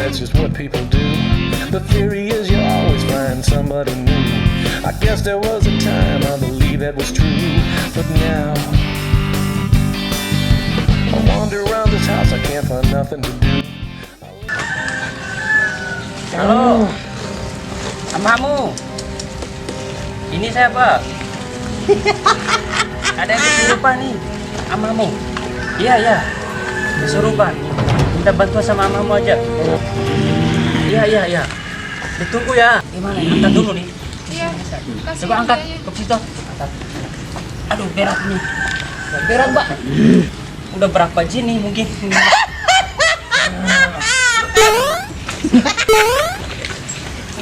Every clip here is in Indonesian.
that's just what people do. The theory is you always find somebody new. I guess there was a time I believe that was true, but now I wander around this house, I can't find nothing to do. Halo, amamu. Ini saya Pak. Ada yang kesurupan nih, amamu. Iya, kesurupan. Minta bantuan sama amamu aja. Iya. Ditunggu ya. Gimana? Angkat dulu nih. Iya. Coba angkat ke situ. Angkat. Aduh, berat nih. Berat, Pak. Udah berapa jin nih mungkin?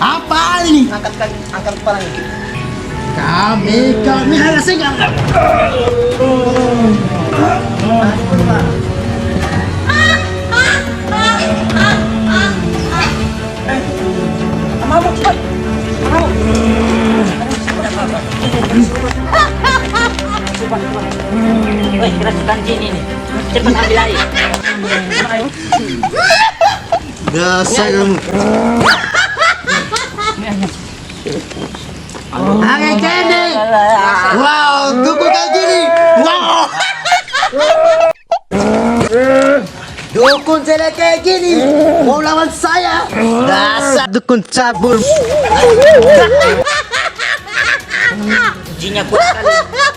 Apa ini? Angkat kepalanya. Kami harus singgah. Amamu cepat. Cepat. Woi, kerasukan jin ini. Cepat ambil air. Dasar kamu. Kayak gini. Wow, dukun kayak gini. Wow. Dukun jelek kayak gini mau lawan saya. Dasar dukun cabul. Jinnya kuat sekali.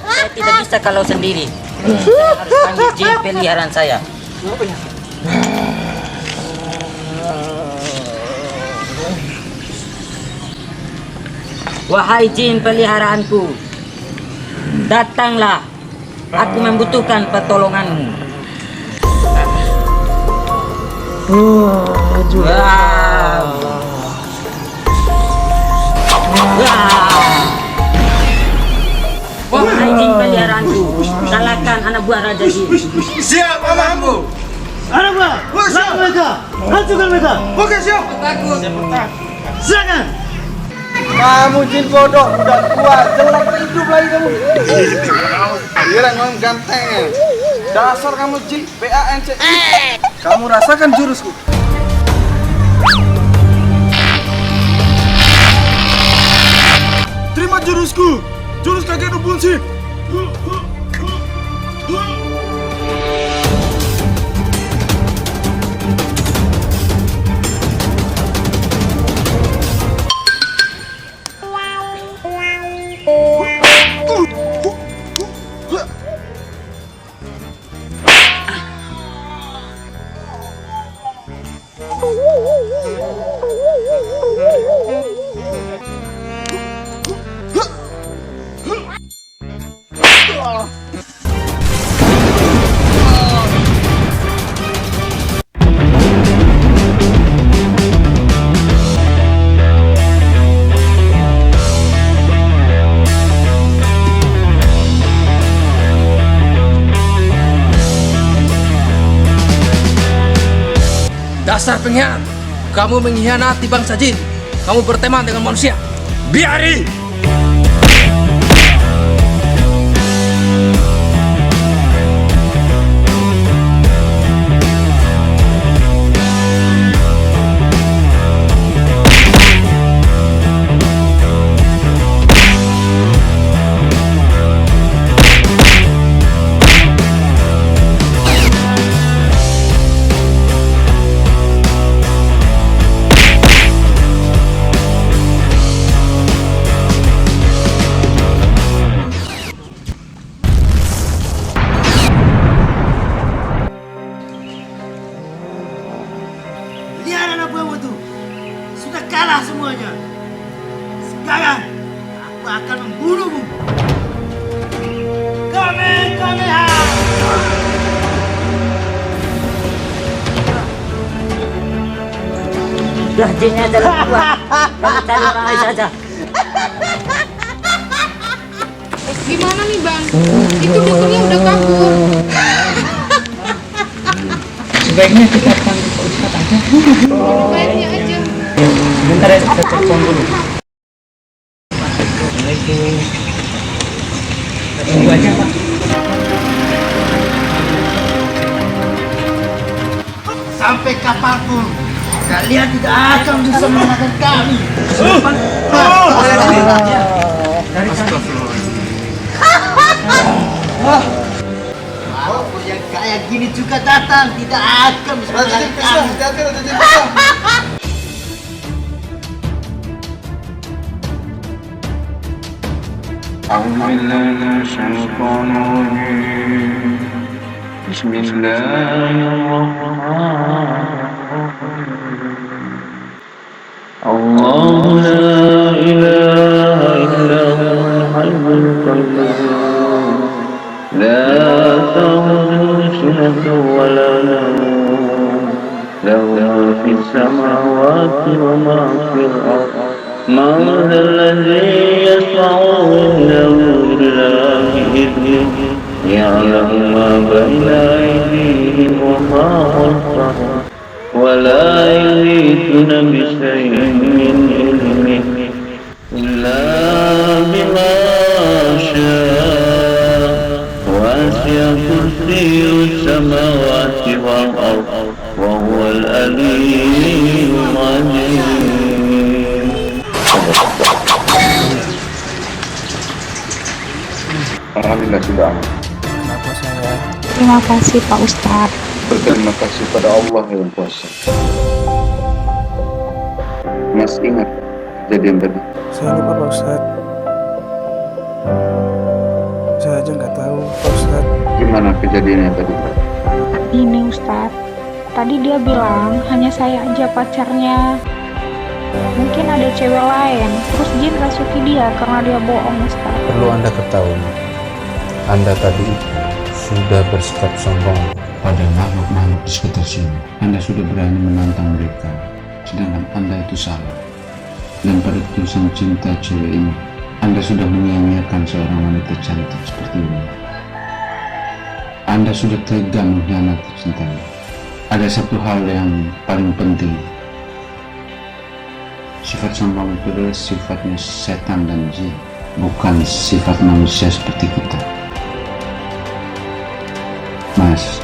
Saya tidak bisa kalau sendiri. Saya harus panggil jin peliharaan saya. Wahai jin peliharaanku, datanglah. Aku membutuhkan pertolonganmu. Wahai jin peliharaanku, kalahkan anak buah Raja Jin. Siap, amamu. Anak buah, lawan mereka, hancurkan mereka. Oke, siap. Takut. Silakan. Kamu jin bodoh, udah tua, jelek hidup lagi kamu. Kira kamu ganteng. Dasar kamu jin, BANC. Kamu rasakan jurusku. Terima jurusku, jurus kakek Nubunsin. Dasar pengkhianat! Kamu mengkhianati bangsa jin. Kamu berteman dengan manusia. Biari! Lihat anak buahmu itu sudah kalah semuanya. Sekarang aku akan membunuhmu. Kamehameha! Dah jinnya adalah kuat. Kamu cari orang lain saja. Gimana nih Bang? Itu dukunnya udah kabur. Sebaiknya kita panggil Pak Ustadz aja. Baiknya aja. Sebentar ya, saya telepon dulu. Assalamualaikum. Tunggu aja Pak. Sampai kapanpun Kalian tidak akan bisa mengalahkan kami. Aku yang kayak gini juga datang, tidak akan bisa mengalahkan kami. أعوذ بالله من الشيطان الرجيم بسم الله الرحمن الرحيم الله لا إله إلا هو الحي القيوم لا تأخذه سنة ولا نوم له ما في السماوات وما في الأرض من ذا الذي يشفع عنده إلا بإذنه يعلم ما بين أيديهم وما خلفهم ولا يحيطون بشيء من علمه إلا بما شاء وسع كرسيه السماوات والأرض وهو العلي العظيم. Alhamdulillah sudah aman. Kenapa saya? Terima kasih Pak Ustadz. Berterima kasih pada Allah yang kuasa. Mas ingat kejadian tadi? Saya lupa Pak Ustadz. Saya aja nggak tahu Pak Ustadz. Gimana kejadiannya tadi? Ini Ustadz, tadi dia bilang hanya saya aja pacarnya. Mungkin ada cewek lain, terus Jin rasuki dia karena dia bohong Ustadz. Perlu Anda ketahui, Anda tadi sudah bersikap sombong pada makhluk-makhluk di sekitar sini. Anda sudah berani menantang mereka, sedangkan Anda itu salah. Dan pada tulisan cinta cewek ini, Anda sudah menyia-nyiakan seorang wanita cantik seperti ini. Anda sudah tega mengkhianati cintanya. Ada satu hal yang paling penting. Sifat sombong itu adalah sifatnya setan dan jin, bukan sifat manusia seperti kita. Mas,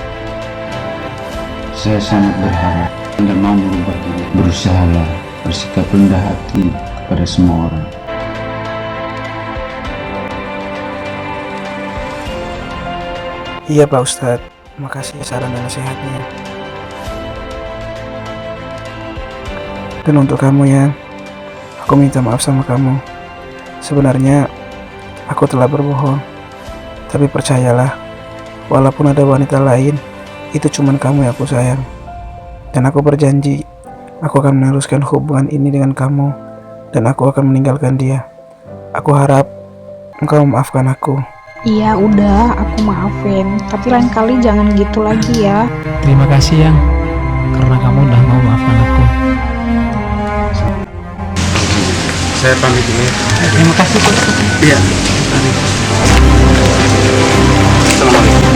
saya sangat berharap Anda mau berubah diri. Berusahalah bersikap rendah hati kepada semua orang. Iya Pak Ustadz, makasih saran dan nasihatnya. Dan untuk kamu ya, aku minta maaf sama kamu. Sebenarnya aku telah berbohong. Tapi percayalah, walaupun ada wanita lain, itu cuman kamu yang aku sayang. Dan aku berjanji, aku akan meneruskan hubungan ini dengan kamu. Dan aku akan meninggalkan dia. Aku harap engkau memaafkan aku. Iya udah, aku maafin. Tapi lain kali jangan gitu lagi ya. Terima kasih Yang, karena kamu udah mau maafkan aku. Saya pamit dulu ya. Terima kasih Pak. Iya. Assalamualaikum.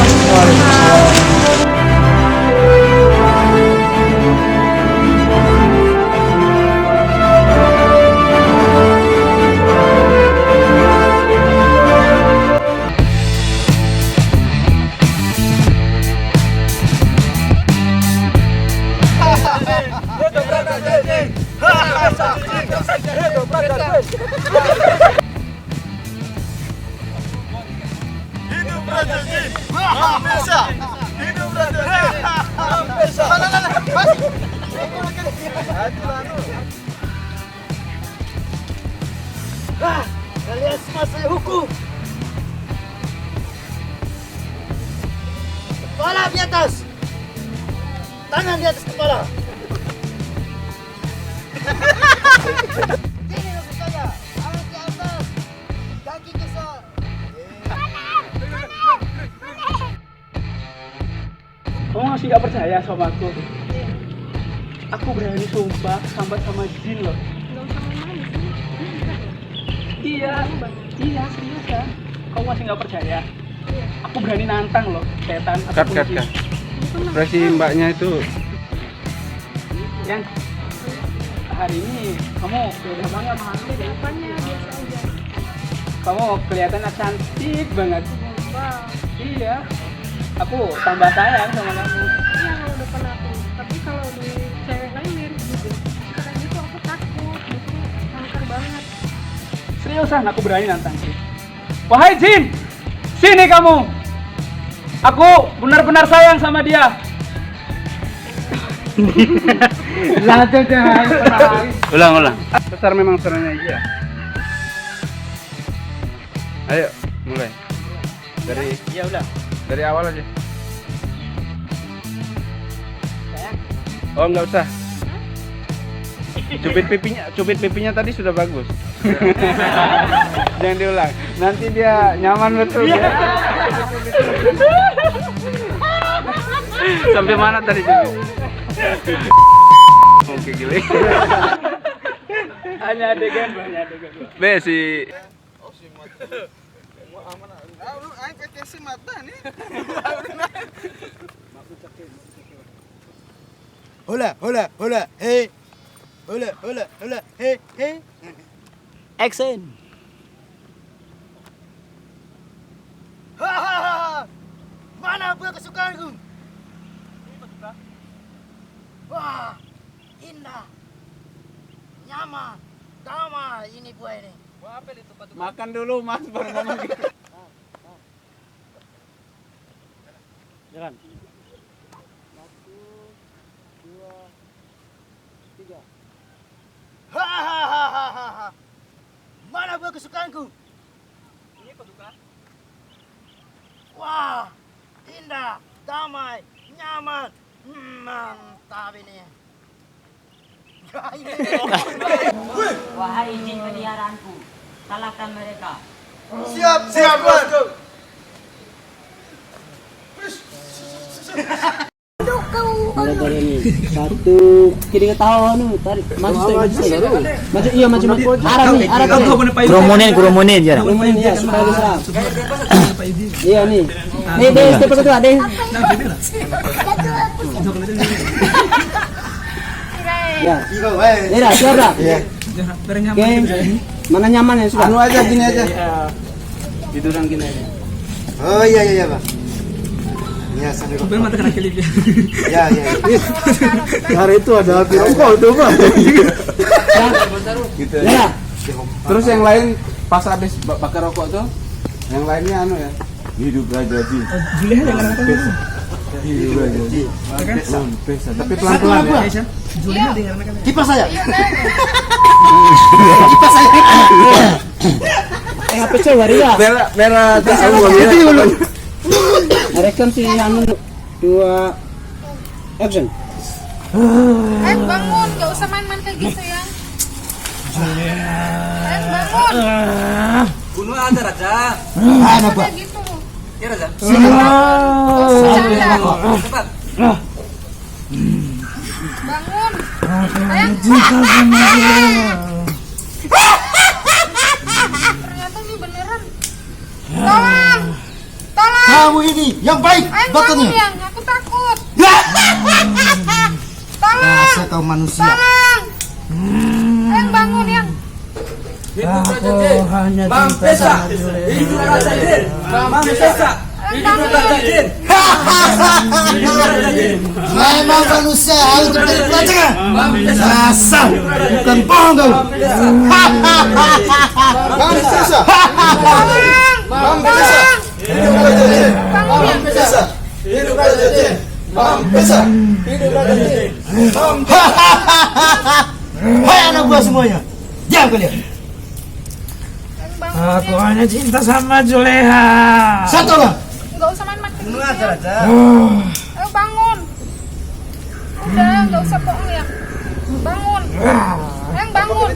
Kalian semua saya hukum. Kepala di atas, tangan di atas kepala. Sini langsung saja, tangan di atas, kaki besar. Kamu masih gak percaya sama aku? Aku berani sumpah sambat sama jin loh. Iya seriusan. Kamu masih gak percaya? Aku berani nantang loh, setan atau jin. Ekspresi mbaknya itu. Yang hari ini kamu beda banget. Kamu kelihatannya cantik banget. Iya. Aku tambah sayang sama kamu. Iya kalau depan aku, tapi kalau di cewek lain mirip gitu. Seriusan aku berani nantang Jin. Wahai Jin, sini kamu. Aku benar-benar sayang sama dia. Ulang. Besar memang suaranya iya. Ayo, mulai. Dari awal aja. Oh, enggak usah. Cubit pipinya tadi sudah bagus. Jangan diulang. Nanti dia nyaman betul ya. Sampai mana tadi cubit? Oke, gile. Hanya adegan. Besi. Hola, hey. Hola, hey. Action. Mana buah kesukaanku? Wah, indah, nyaman, damai ini buah ini. Makan dulu Mas baru ngomong gitu. Jalan. 1, 2, 3. Mana buah kesukaanku? Ini kesukaan. Wah, indah, damai, nyaman, mantap ini. Wahai jin peliharaanku, kalahkan mereka. Siap, bosku. Mulai dari ini. 1, kiri ke tahu tarik. Masuk. Iya, maju. Arah nih. Kuromonin ya. Kuromonin ya, supaya bisa. Iya nih. Deh, step kedua, deh. Ya. Iya, siap dah. Iya. Oke. Mana nyaman ya sudah? Anu aja gini aja. Itu orang gini aja. Oh iya, Pak. Ya, sampai kok. Mata kena kelip ya. Ya. Hari itu ada api rokok tuh, Pak. Gitu ya. Terus yang lain pas habis bakar rokok tuh, yang lainnya anu ya. Hidup Raja Jin. Juleha yang kata-kata. Hidup Raja Jin. Tapi pelan-pelan ya. Juleha dengan kata-kata. Kipas saya. HP cewek ya. Merah tahu gua. Rekam si anu 2 action. Bangun, gak usah main-main kayak gitu ya. Bangun. Bunuh aja Raja. Kayak gitu. Ya Raja. Cepat. Bangun. Ternyata ini beneran. Tolong. Kamu ini yang baik, Bangun yang, aku takut. Tolong. Rasa kau manusia. Tolong. Bangun yang. Hidup Raja Jin. Bang Pesa. Hidup Raja Jin. Bang Pesa. Hidup Raja Jin. Hidup Raja Jin. Memang manusia harus diberi pelajaran. Bang Pesa. Asal, bukan bohong kau. Bang Pesa. Bang Pesa. Hidup Raja Jin. Bang Pesa. Hidup Raja Jin. Bang Pesa. Hidup Raja Jin. Hai anak buah semuanya, diam kalian. Aku hanya cinta sama Juleha. Satu lah. Gak usah main-main kayak gitu ya. Raja. Ayo bangun. Udah, gak usah bohong ya. Bangun. Bangun.